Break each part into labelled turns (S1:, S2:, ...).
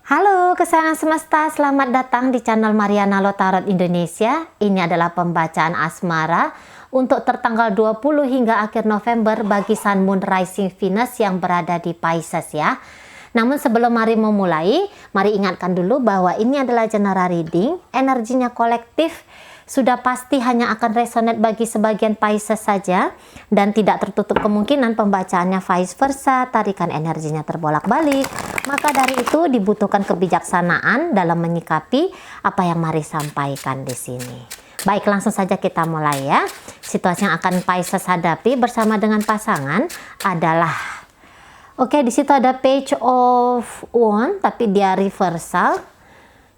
S1: Halo kesayangan semesta, selamat datang di channel Mariana Lotarot Indonesia. Ini adalah pembacaan asmara untuk tertanggal 20 hingga akhir November bagi Sun, Moon, Rising, Venus yang berada di Pisces ya. Namun sebelum mari memulai, mari ingatkan dulu bahwa ini adalah general reading, energinya kolektif, sudah pasti hanya akan resonate bagi sebagian Pisces saja dan tidak tertutup kemungkinan pembacaannya vice versa, tarikan energinya terbolak-balik. Maka dari itu dibutuhkan kebijaksanaan dalam menyikapi apa yang mari sampaikan di sini. Baik, langsung saja kita mulai ya. Situasi yang akan Pisces hadapi bersama dengan pasangan adalah di situ ada Page of Wands tapi dia reversal.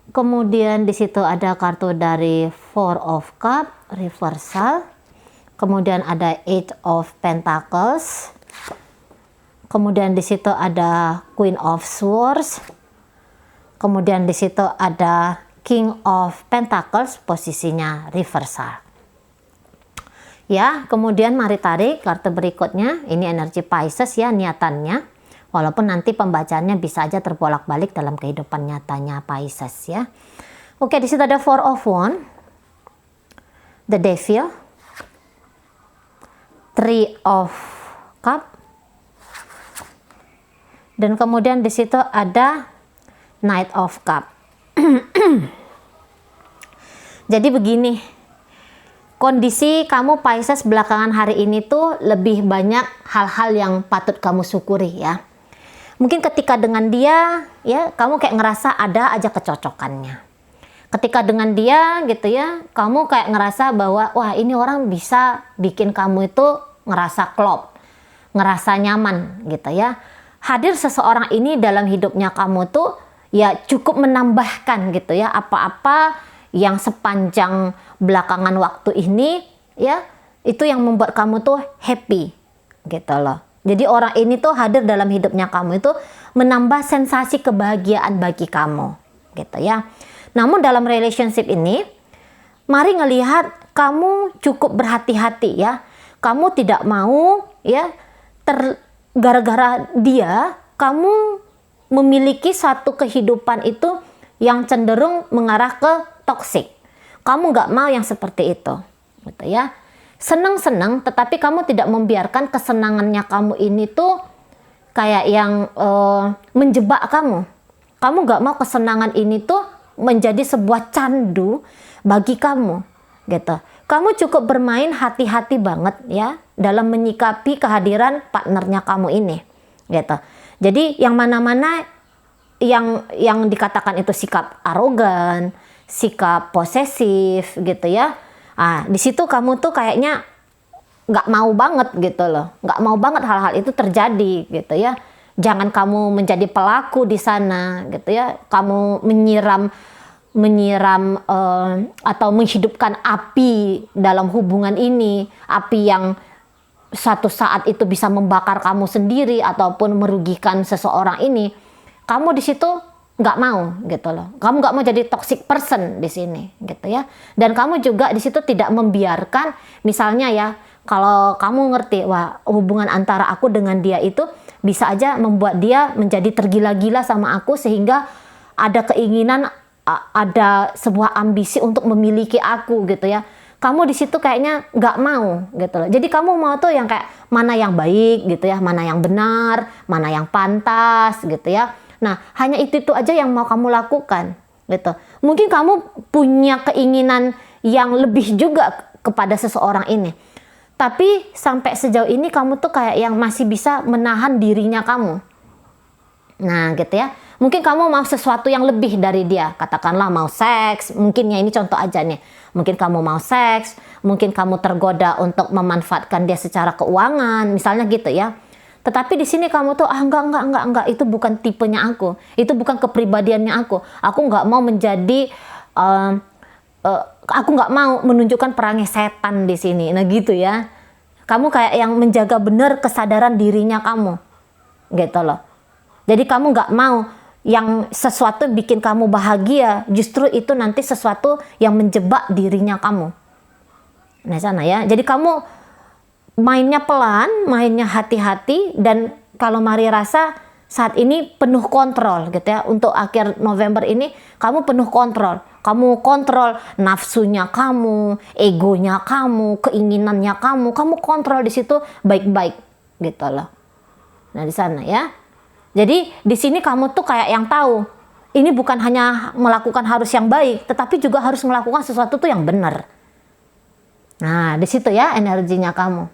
S1: Kemudian di situ ada kartu dari Four of Cups reversal. Kemudian ada Eight of Pentacles. Kemudian di situ ada Queen of Swords. Kemudian di situ ada King of Pentacles, posisinya reversal. Ya, kemudian mari tarik kartu berikutnya. Ini energi Pisces ya, niatannya. Walaupun nanti pembacaannya bisa aja terbolak-balik dalam kehidupan nyatanya Pisces ya. Oke, di situ ada Four of Wands, The Devil, Three of Cups, dan kemudian di situ ada Knight of Cups. Jadi begini, kondisi kamu Pisces belakangan hari ini tuh lebih banyak hal-hal yang patut kamu syukuri ya. Mungkin ketika dengan dia ya, kamu kayak ngerasa ada aja kecocokannya. Ketika dengan dia gitu ya, kamu kayak ngerasa bahwa wah, ini orang bisa bikin kamu itu ngerasa klop, ngerasa nyaman gitu ya. Hadir seseorang ini dalam hidupnya kamu tuh ya cukup menambahkan gitu ya apa-apa yang sepanjang belakangan waktu ini ya, itu yang membuat kamu tuh happy gitu loh. Jadi orang ini tuh hadir dalam hidupnya kamu itu menambah sensasi kebahagiaan bagi kamu gitu ya. Namun dalam relationship ini mari ngelihat kamu cukup berhati-hati ya. Kamu tidak mau ya gara-gara dia kamu memiliki satu kehidupan itu yang cenderung mengarah ke toksik. Kamu nggak mau yang seperti itu gitu ya. Senang-senang tetapi kamu tidak membiarkan kesenangannya kamu ini tuh kayak yang menjebak kamu. Kamu nggak mau kesenangan ini tuh menjadi sebuah candu bagi kamu gitu. Kamu cukup bermain hati-hati banget ya dalam menyikapi kehadiran partnernya kamu ini gitu. Jadi yang mana-mana yang dikatakan itu sikap arogan, sikap posesif gitu ya. Di situ kamu tuh kayaknya nggak mau banget gitu loh, nggak mau banget hal-hal itu terjadi gitu ya. Jangan kamu menjadi pelaku di sana gitu ya. Kamu menyiram atau menghidupkan api dalam hubungan ini, api yang suatu saat itu bisa membakar kamu sendiri ataupun merugikan seseorang ini. Kamu di situ nggak mau gitu loh. Kamu nggak mau jadi toxic person di sini gitu ya. Dan kamu juga di situ tidak membiarkan misalnya ya, kalau kamu ngerti wah hubungan antara aku dengan dia itu bisa aja membuat dia menjadi tergila-gila sama aku sehingga ada keinginan, ada sebuah ambisi untuk memiliki aku gitu ya. Kamu di situ kayaknya nggak mau gitu loh. Jadi kamu mau tuh yang kayak mana yang baik gitu ya, mana yang benar, mana yang pantas gitu ya. Nah, hanya itu aja yang mau kamu lakukan gitu. Mungkin kamu punya keinginan yang lebih juga kepada seseorang ini. Tapi sampai sejauh ini kamu tuh kayak yang masih bisa menahan dirinya kamu. Nah, gitu ya. Mungkin kamu mau sesuatu yang lebih dari dia. Katakanlah mau seks, mungkin ya ini contoh aja nih. Mungkin kamu mau seks, mungkin kamu tergoda untuk memanfaatkan dia secara keuangan, misalnya gitu ya. Tetapi di sini kamu tuh enggak, itu bukan tipenya aku, itu bukan kepribadiannya aku. Aku nggak mau menjadi, aku nggak mau menunjukkan perangai setan di sini. Nah gitu ya. Kamu kayak yang menjaga benar kesadaran dirinya kamu, gitu loh. Jadi kamu nggak mau yang sesuatu bikin kamu bahagia, justru itu nanti sesuatu yang menjebak dirinya kamu. Nah sana ya. Jadi kamu mainnya pelan, mainnya hati-hati, dan kalau Mari rasa saat ini penuh kontrol gitu ya. Untuk akhir November ini kamu penuh kontrol. Kamu kontrol nafsunya kamu, egonya kamu, keinginannya kamu kontrol di situ baik-baik gitu loh. Nah, di sana ya. Jadi di sini kamu tuh kayak yang tahu, ini bukan hanya melakukan harus yang baik, tetapi juga harus melakukan sesuatu tuh yang benar. Nah, di situ ya energinya kamu.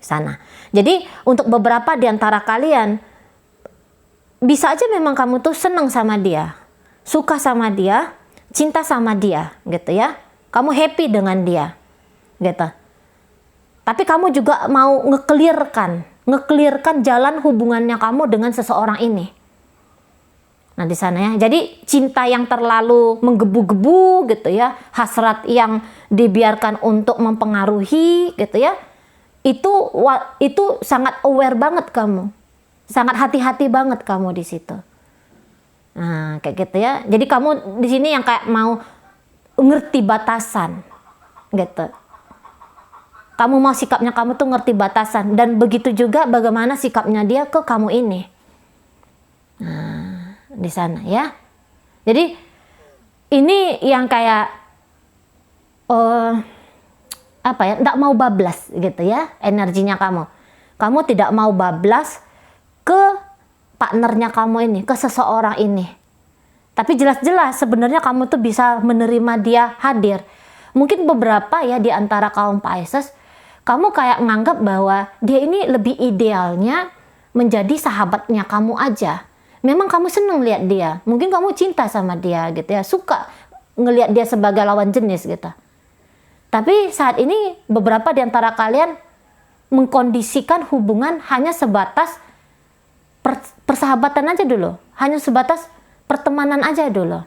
S1: Sana. Jadi untuk beberapa di antara kalian bisa aja memang kamu tuh seneng sama dia, suka sama dia, cinta sama dia gitu ya. Kamu happy dengan dia gitu. Tapi kamu juga mau ngeklirkan jalan hubungannya kamu dengan seseorang ini. Nah, di sana ya. Jadi cinta yang terlalu menggebu-gebu gitu ya, hasrat yang dibiarkan untuk mempengaruhi gitu ya. Itu sangat aware banget kamu. Sangat hati-hati banget kamu di situ. Nah, kayak gitu ya. Jadi kamu di sini yang kayak mau ngerti batasan. Gitu. Kamu mau sikapnya kamu tuh ngerti batasan, dan begitu juga bagaimana sikapnya dia ke kamu ini. Nah, di sana ya. Jadi ini yang kayak apa ya, tidak mau bablas gitu ya energinya kamu. Kamu tidak mau bablas ke partnernya kamu ini, ke seseorang ini. Tapi jelas-jelas sebenarnya kamu tuh bisa menerima dia hadir. Mungkin beberapa ya di antara kaum Pisces, kamu kayak nganggap bahwa dia ini lebih idealnya menjadi sahabatnya kamu aja. Memang kamu seneng lihat dia, mungkin kamu cinta sama dia gitu ya, suka ngelihat dia sebagai lawan jenis gitu. Tapi saat ini beberapa di antara kalian mengkondisikan hubungan hanya sebatas persahabatan aja dulu. Hanya sebatas pertemanan aja dulu.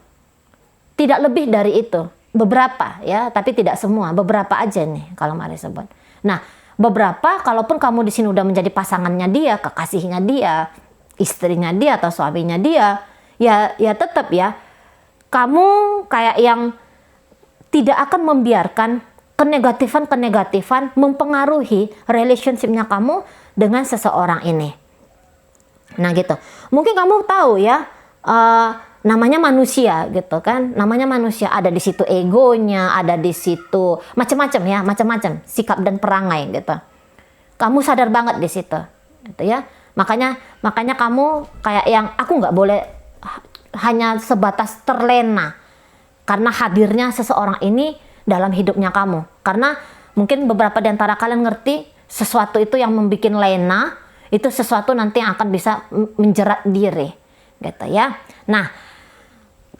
S1: Tidak lebih dari itu. Beberapa ya, tapi tidak semua. Beberapa aja nih kalau Mari sebut. Nah, beberapa kalaupun kamu di sini udah menjadi pasangannya dia, kekasihnya dia, istrinya dia atau suaminya dia, ya tetap ya. Kamu kayak yang tidak akan membiarkan kenegatifan mempengaruhi relationship-nya kamu dengan seseorang ini. Nah gitu. Mungkin kamu tahu ya, namanya manusia gitu kan. Namanya manusia, ada di situ egonya, ada di situ macam-macam ya, macam-macam sikap dan perangai gitu. Kamu sadar banget di situ, gitu ya. Makanya kamu kayak yang aku nggak boleh hanya sebatas terlena karena hadirnya seseorang ini dalam hidupnya kamu. Karena mungkin beberapa di antara kalian ngerti sesuatu itu yang membuat lena, itu sesuatu nanti yang akan bisa menjerat diri. Gitu ya. Nah,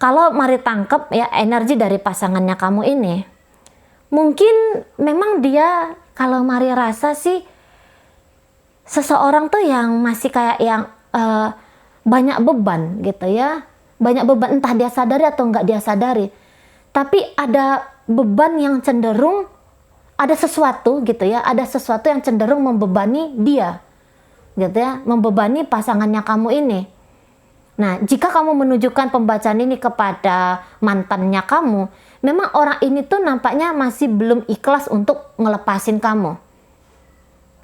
S1: kalau Mari tangkap ya energi dari pasangannya kamu ini, mungkin memang dia kalau Mari rasa sih seseorang tuh yang masih kayak yang banyak beban gitu ya. Banyak beban, entah dia sadari atau enggak dia sadari. Tapi ada beban yang cenderung, ada sesuatu gitu ya, ada sesuatu yang cenderung membebani dia gitu ya, membebani pasangannya kamu ini. Nah, jika kamu menunjukkan pembacaan ini kepada mantannya kamu, memang orang ini tuh nampaknya masih belum ikhlas untuk ngelepasin kamu.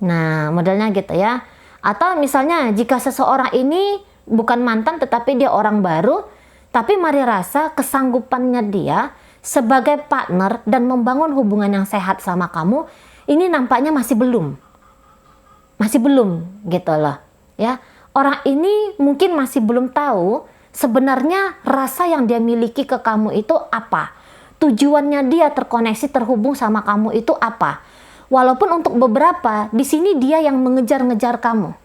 S1: Nah, modelnya gitu ya. Atau misalnya jika seseorang ini bukan mantan tetapi dia orang baru, tapi Mari rasa kesanggupannya dia sebagai partner dan membangun hubungan yang sehat sama kamu, ini nampaknya masih belum gitu loh ya. Orang ini mungkin masih belum tahu sebenarnya rasa yang dia miliki ke kamu itu apa, tujuannya dia terkoneksi terhubung sama kamu itu apa. Walaupun untuk beberapa di sini dia yang mengejar-ngejar kamu,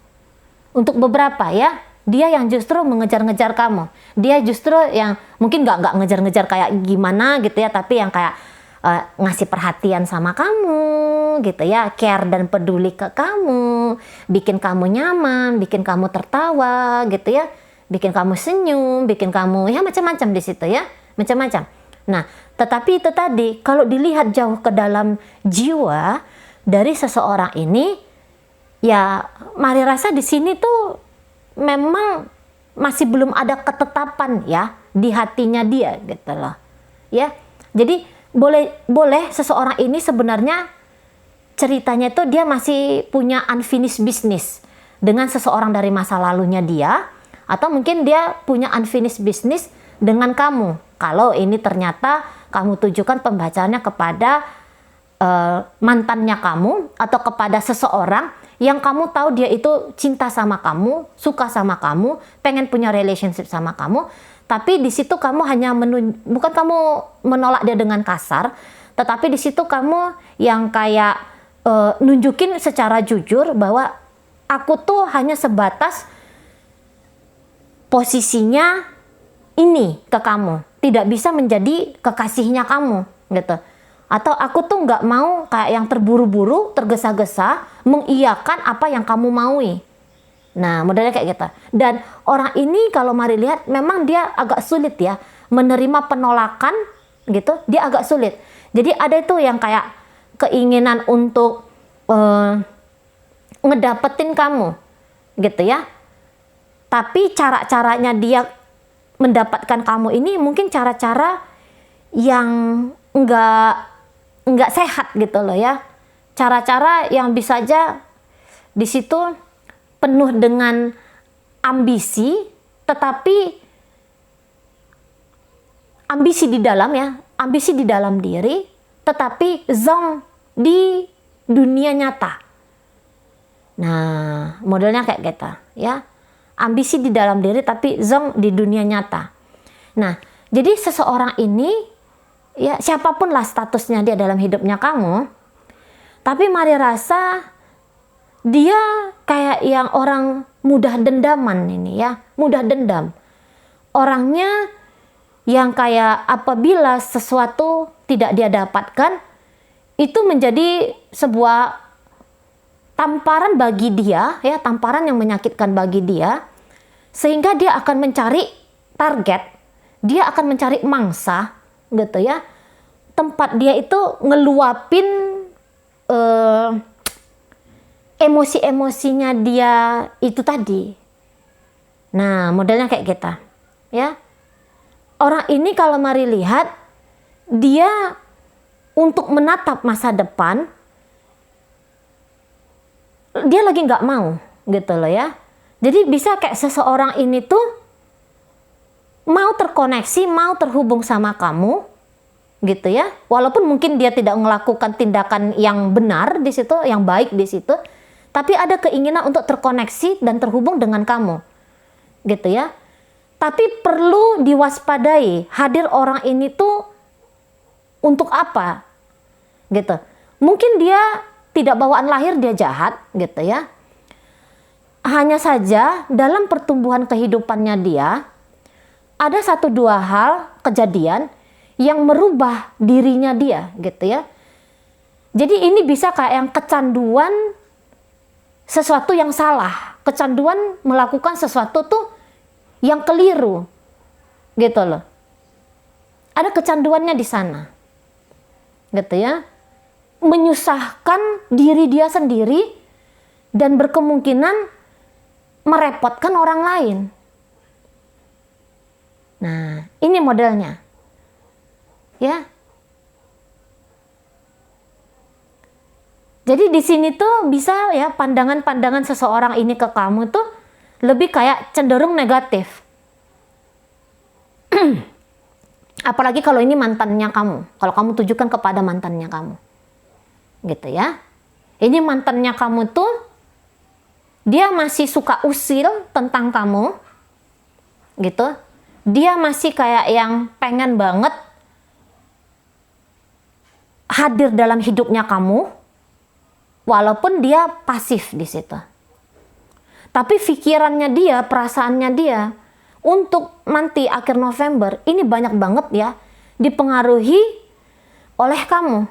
S1: untuk beberapa ya dia yang justru mengejar-ngejar kamu. Dia justru yang mungkin nggak ngejar-ngejar kayak gimana gitu ya, tapi yang kayak ngasih perhatian sama kamu gitu ya, care dan peduli ke kamu, bikin kamu nyaman, bikin kamu tertawa gitu ya, bikin kamu senyum, bikin kamu ya macam-macam di situ ya, macam-macam. Nah, tetapi itu tadi kalau dilihat jauh ke dalam jiwa dari seseorang ini, ya Mari rasa di sini tuh memang masih belum ada ketetapan ya di hatinya dia gitu loh ya. Jadi boleh seseorang ini sebenarnya ceritanya itu dia masih punya unfinished business, dengan seseorang dari masa lalunya dia, atau mungkin dia punya unfinished business dengan kamu. Kalau ini ternyata kamu tujukan pembacaannya kepada mantannya kamu atau kepada seseorang yang kamu tahu dia itu cinta sama kamu, suka sama kamu, pengen punya relationship sama kamu, tapi di situ kamu hanya bukan kamu menolak dia dengan kasar, tetapi di situ kamu yang kayak nunjukin secara jujur bahwa aku tuh hanya sebatas posisinya ini ke kamu, tidak bisa menjadi kekasihnya kamu gitu. Atau aku tuh nggak mau kayak yang terburu-buru, tergesa-gesa mengiyakan apa yang kamu maui. Nah, modelnya kayak gitu. Dan orang ini kalau mari lihat memang dia agak sulit ya menerima penolakan gitu, dia agak sulit. Jadi ada itu yang kayak keinginan untuk ngedapetin kamu gitu ya. Tapi cara-caranya dia mendapatkan kamu ini mungkin cara-cara yang nggak sehat gitu loh ya. Cara-cara yang bisa aja di situ penuh dengan ambisi, tetapi ambisi di dalam ya, ambisi di dalam diri, tetapi zong di dunia nyata. Nah, modelnya kayak gitu ya. Ambisi di dalam diri tapi zong di dunia nyata. Nah, jadi seseorang ini ya siapapun lah statusnya dia dalam hidupnya kamu, tapi mari rasa dia kayak yang orang mudah dendaman ini ya, mudah dendam. Orangnya yang kayak apabila sesuatu tidak dia dapatkan, itu menjadi sebuah tamparan bagi dia, ya, tamparan yang menyakitkan bagi dia, sehingga dia akan mencari target, dia akan mencari mangsa, gitu ya, tempat dia itu ngeluapin emosi-emosinya dia itu tadi. Nah, modelnya kayak kita, ya. Orang ini kalau mari lihat, dia untuk menatap masa depan, dia lagi nggak mau gitu loh ya. Jadi bisa kayak seseorang ini tuh mau terkoneksi, mau terhubung sama kamu gitu ya. Walaupun mungkin dia tidak melakukan tindakan yang benar di situ, yang baik di situ, tapi ada keinginan untuk terkoneksi dan terhubung dengan kamu gitu ya. Tapi perlu diwaspadai, hadir orang ini tuh untuk apa gitu. Mungkin dia tidak bawaan lahir dia jahat gitu ya. Hanya saja dalam pertumbuhan kehidupannya dia ada 1-2 hal kejadian yang merubah dirinya dia gitu ya. Jadi ini bisa kayak yang kecanduan sesuatu yang salah, kecanduan melakukan sesuatu tuh yang keliru gitu loh. Ada kecanduannya di sana gitu ya. Menyusahkan diri dia sendiri dan berkemungkinan merepotkan orang lain. Nah, ini modelnya. Ya. Jadi di sini tuh bisa ya pandangan-pandangan seseorang ini ke kamu tuh lebih kayak cenderung negatif. Apalagi kalau ini mantannya kamu. Kalau kamu tujukan kepada mantannya kamu. Gitu ya. Ini mantannya kamu tuh dia masih suka usil tentang kamu. Gitu. Dia masih kayak yang pengen banget hadir dalam hidupnya kamu. Walaupun dia pasif di situ. Tapi pikirannya dia, perasaannya dia untuk nanti akhir November ini banyak banget ya dipengaruhi oleh kamu.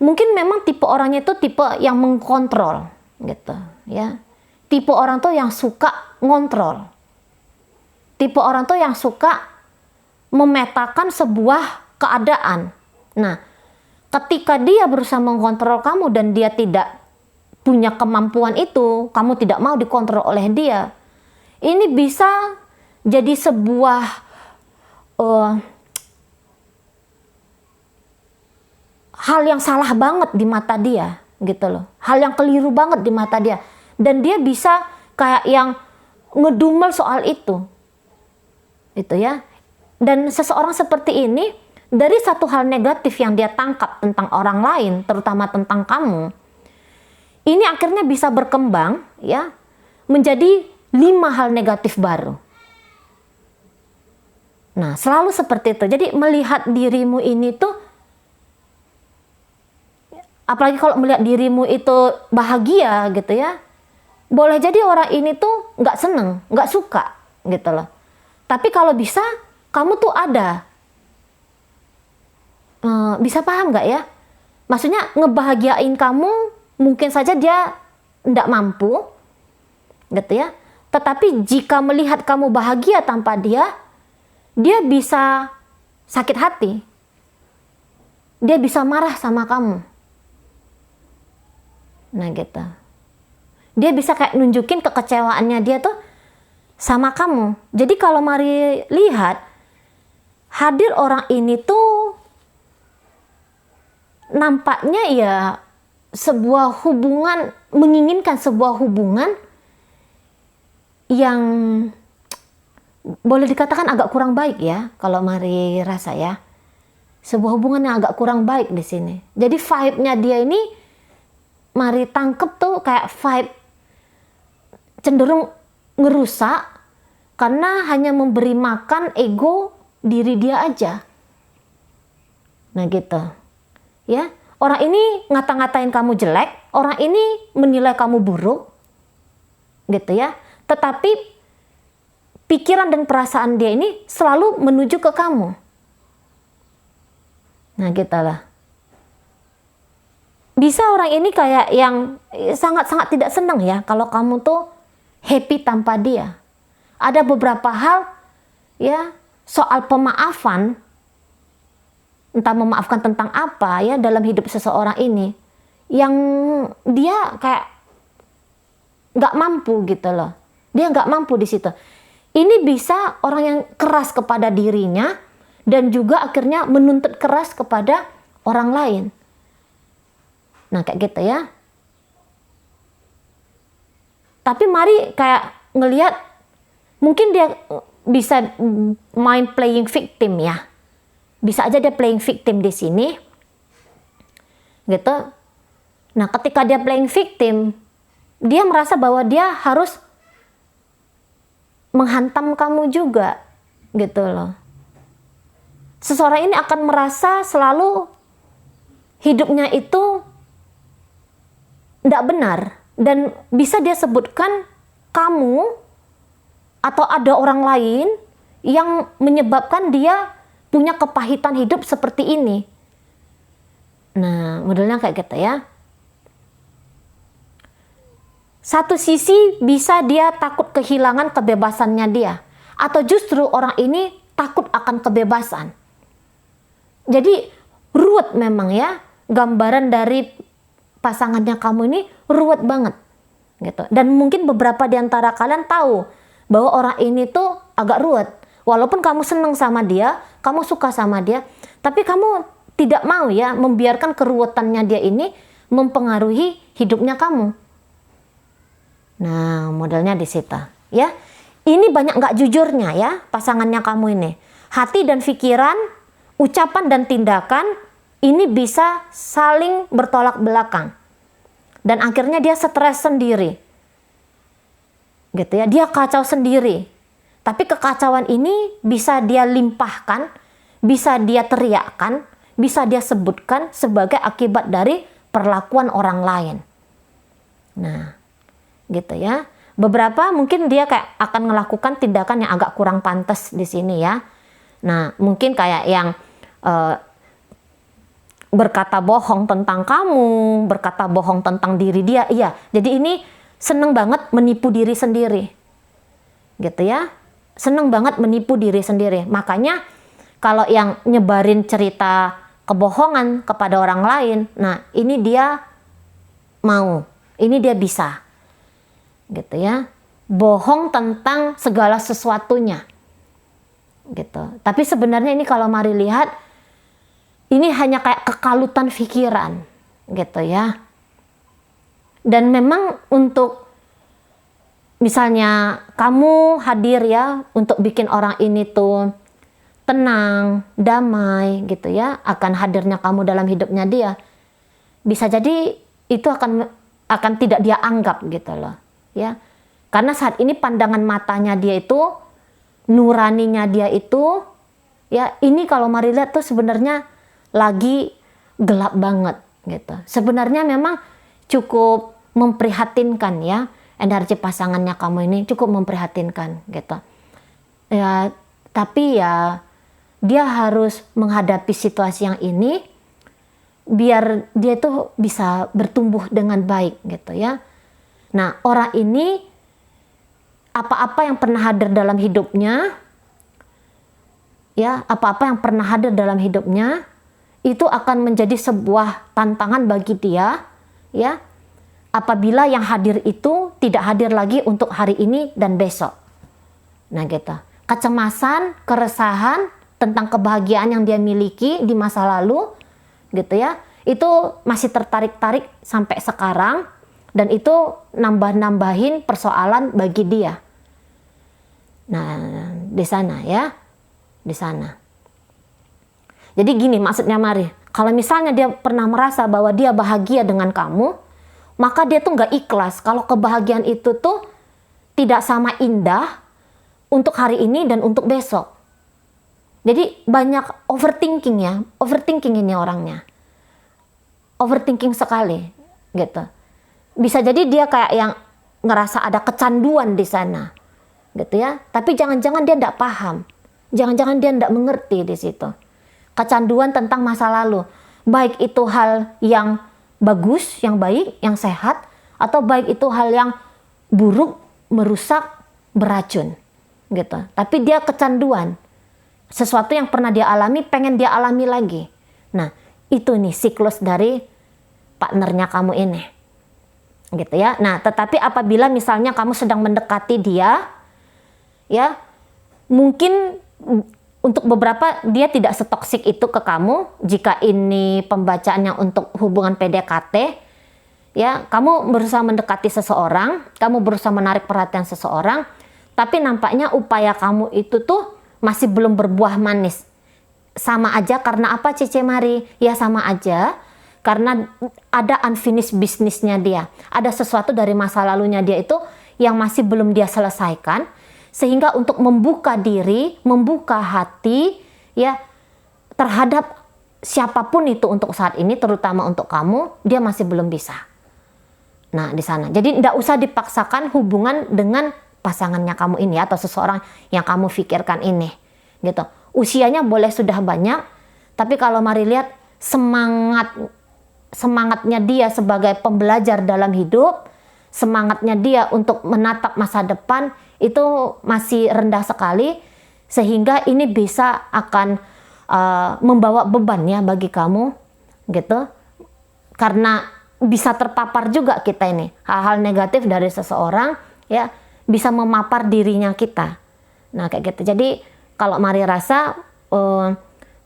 S1: Mungkin memang tipe orangnya itu tipe yang mengkontrol gitu ya. Tipe orang tuh yang suka ngontrol. Tipe orang tuh yang suka memetakan sebuah keadaan. Nah, ketika dia berusaha mengkontrol kamu dan dia tidak punya kemampuan itu, kamu tidak mau dikontrol oleh dia, ini bisa jadi sebuah hal yang salah banget di mata dia gitu loh. Hal yang keliru banget di mata dia. Dan dia bisa kayak yang ngedumel soal itu. Itu ya. Dan seseorang seperti ini, dari satu hal negatif yang dia tangkap tentang orang lain, terutama tentang kamu, ini akhirnya bisa berkembang ya menjadi 5 hal negatif baru. Nah, selalu seperti itu. Jadi melihat dirimu ini tuh, apalagi kalau melihat dirimu itu bahagia gitu ya, boleh jadi orang ini tuh nggak seneng, nggak suka gitu loh. Tapi kalau bisa, kamu tuh ada. Bisa paham nggak ya? Maksudnya ngebahagiain kamu, mungkin saja dia nggak mampu, gitu ya. Tetapi jika melihat kamu bahagia tanpa dia, dia bisa sakit hati. Dia bisa marah sama kamu. Nah gitu. Dia bisa kayak nunjukin kekecewaannya dia tuh sama kamu. Jadi kalau mari lihat, hadir orang ini tuh nampaknya ya sebuah hubungan, menginginkan sebuah hubungan yang boleh dikatakan agak kurang baik ya, kalau mari rasa ya. Sebuah hubungan yang agak kurang baik di sini. Jadi vibe-nya dia ini, mari tangkep tuh kayak vibe cenderung ngerusak karena hanya memberi makan ego diri dia aja. Nah gitu. Ya, orang ini ngata-ngatain kamu jelek, orang ini menilai kamu buruk. Gitu ya. Tetapi pikiran dan perasaan dia ini selalu menuju ke kamu. Nah gitu lah. Bisa orang ini kayak yang sangat-sangat tidak senang ya kalau kamu tuh happy tanpa dia. Ada beberapa hal ya soal pemaafan, entah memaafkan tentang apa ya dalam hidup seseorang ini, yang dia kayak nggak mampu gitu loh. Dia nggak mampu di situ. Ini bisa orang yang keras kepada dirinya dan juga akhirnya menuntut keras kepada orang lain. Nah kayak gitu ya. Tapi mari kayak ngelihat, mungkin dia bisa main playing victim ya. Bisa aja dia playing victim di sini. Gitu. Nah, ketika dia playing victim, dia merasa bahwa dia harus menghantam kamu juga. Gitu loh. Seseorang ini akan merasa selalu hidupnya itu tidak benar. Dan bisa dia sebutkan kamu atau ada orang lain yang menyebabkan dia punya kepahitan hidup seperti ini. Nah, modelnya kayak gitu ya. Satu sisi bisa dia takut kehilangan kebebasannya dia. Atau justru orang ini takut akan kebebasan. Jadi ruwet memang ya. Gambaran dari pasangannya kamu ini ruwet banget gitu. Dan mungkin beberapa di antara kalian tahu bahwa orang ini tuh agak ruwet. Walaupun kamu senang sama dia, kamu suka sama dia, tapi kamu tidak mau ya membiarkan keruwetannya dia ini mempengaruhi hidupnya kamu. Nah, modelnya di situ ya. Ini banyak nggak jujurnya ya pasangannya kamu ini. Hati dan pikiran, ucapan dan tindakan ini bisa saling bertolak belakang. Dan akhirnya dia stres sendiri. Gitu ya, dia kacau sendiri. Tapi kekacauan ini bisa dia limpahkan, bisa dia teriakkan, bisa dia sebutkan sebagai akibat dari perlakuan orang lain. Nah, gitu ya. Beberapa mungkin dia kayak akan melakukan tindakan yang agak kurang pantas di sini ya. Nah, mungkin kayak yang berkata bohong tentang kamu, berkata bohong tentang diri dia. Iya, jadi ini seneng banget menipu diri sendiri. Gitu ya. Seneng banget menipu diri sendiri. Makanya kalau yang nyebarin cerita kebohongan kepada orang lain, nah ini dia mau. Ini dia bisa. Gitu ya. Bohong tentang segala sesuatunya. Gitu. Tapi sebenarnya ini kalau mari lihat, ini hanya kayak kekalutan pikiran, gitu ya. Dan memang untuk misalnya kamu hadir ya untuk bikin orang ini tuh tenang, damai gitu ya, akan hadirnya kamu dalam hidupnya dia, bisa jadi itu akan tidak dia anggap gitu loh ya. Karena saat ini pandangan matanya dia itu, nuraninya dia itu ya, ini kalau mari lihat tuh sebenarnya lagi gelap banget gitu. Sebenarnya memang cukup memprihatinkan ya, energi pasangannya kamu ini cukup memprihatinkan gitu ya. Tapi ya dia harus menghadapi situasi yang ini biar dia tuh bisa bertumbuh dengan baik gitu ya. Nah, orang ini apa-apa yang pernah hadir dalam hidupnya ya, apa-apa yang pernah hadir dalam hidupnya itu akan menjadi sebuah tantangan bagi dia ya, apabila yang hadir itu tidak hadir lagi untuk hari ini dan besok. Nah gitu, kecemasan, keresahan tentang kebahagiaan yang dia miliki di masa lalu gitu ya, itu masih tertarik-tarik sampai sekarang, dan itu nambah-nambahin persoalan bagi dia. Nah, di sana ya, di sana. Jadi gini maksudnya mari, kalau misalnya dia pernah merasa bahwa dia bahagia dengan kamu, maka dia tuh nggak ikhlas kalau kebahagiaan itu tuh tidak sama indah untuk hari ini dan untuk besok. Jadi banyak overthinking ya, overthinking ini orangnya. Overthinking sekali gitu. Bisa jadi dia kayak yang ngerasa ada kecanduan di sana gitu ya. Tapi jangan-jangan dia tidak paham. Jangan-jangan dia tidak mengerti di situ. Kecanduan tentang masa lalu. Baik itu hal yang bagus, yang baik, yang sehat, atau baik itu hal yang buruk, merusak, beracun gitu. Tapi dia kecanduan. Sesuatu yang pernah dia alami, pengen dia alami lagi. Nah, itu nih siklus dari partnernya kamu ini. Gitu ya. Nah, tetapi apabila misalnya kamu sedang mendekati dia, ya, mungkin untuk beberapa dia tidak setoksik itu ke kamu. Jika ini pembacaannya untuk hubungan PDKT, ya, kamu berusaha mendekati seseorang, kamu berusaha menarik perhatian seseorang, tapi nampaknya upaya kamu itu tuh masih belum berbuah manis. Sama aja karena apa Cice Mari? Ya sama aja karena ada unfinished business-nya dia. Ada sesuatu dari masa lalunya dia itu yang masih belum dia selesaikan, sehingga untuk membuka diri, membuka hati ya terhadap siapapun itu untuk saat ini, terutama untuk kamu, dia masih belum bisa. Nah, di sana. Jadi tidak usah dipaksakan hubungan dengan pasangannya kamu ini atau seseorang yang kamu pikirkan ini gitu. Usianya boleh sudah banyak, tapi kalau mari lihat semangatnya dia sebagai pembelajar dalam hidup, semangatnya dia untuk menatap masa depan itu masih rendah sekali, sehingga ini bisa akan membawa beban ya bagi kamu gitu, karena bisa terpapar juga kita ini hal-hal negatif dari seseorang ya, bisa memapar dirinya kita. Nah kayak gitu. Jadi kalau mari rasa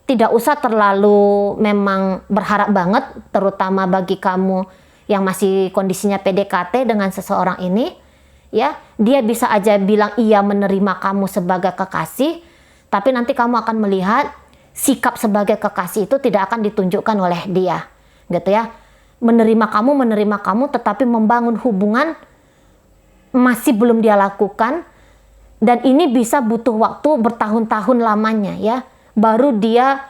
S1: tidak usah terlalu memang berharap banget, terutama bagi kamu yang masih kondisinya PDKT dengan seseorang ini ya. Dia bisa aja bilang iya menerima kamu sebagai kekasih, tapi nanti kamu akan melihat sikap sebagai kekasih itu tidak akan ditunjukkan oleh dia gitu ya. Menerima kamu tetapi membangun hubungan masih belum dia lakukan, dan ini bisa butuh waktu bertahun-tahun lamanya ya, baru dia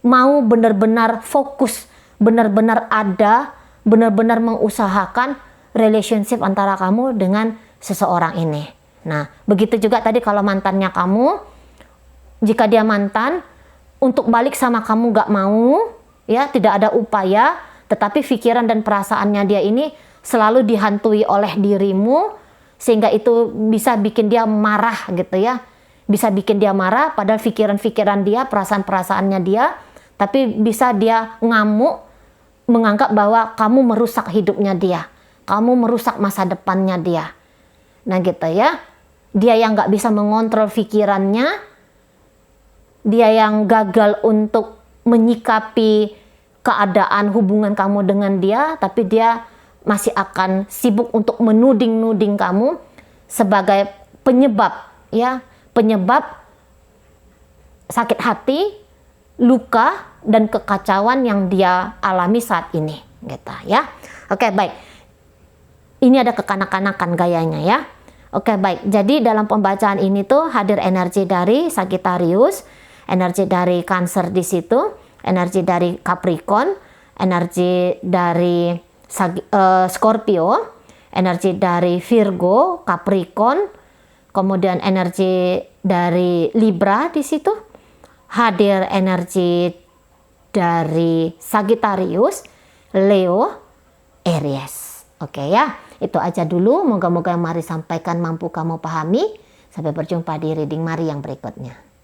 S1: mau benar-benar fokus, benar-benar ada, benar-benar mengusahakan relationship antara kamu dengan seseorang ini. Nah, begitu juga tadi kalau mantannya kamu, jika dia mantan, untuk balik sama kamu gak mau, ya tidak ada upaya, tetapi pikiran dan perasaannya dia ini selalu dihantui oleh dirimu, sehingga itu bisa bikin dia marah gitu ya. Bisa bikin dia marah padahal pikiran-pikiran dia, perasaan-perasaannya dia, tapi bisa dia ngamuk menganggap bahwa kamu merusak hidupnya dia, kamu merusak masa depannya dia. Nah gitu ya. Dia yang gak bisa mengontrol pikirannya, dia yang gagal untuk menyikapi keadaan hubungan kamu dengan dia, tapi dia masih akan sibuk untuk menuding-nuding kamu sebagai penyebab, ya, penyebab sakit hati, luka, dan kekacauan yang dia alami saat ini, gitu ya. Oke, baik. Ini ada kekanak-kanakan gayanya ya. Oke, baik. Jadi dalam pembacaan ini tuh hadir energi dari Sagittarius, energi dari Cancer di situ, energi dari Capricorn, energi dari Scorpio, energi dari Virgo, Capricorn, kemudian energi dari Libra di situ, hadir energi dari Sagittarius, Leo, Aries. Oke ya, itu aja dulu. Moga-moga yang Mari sampaikan mampu kamu pahami. Sampai berjumpa di reading Mari yang berikutnya.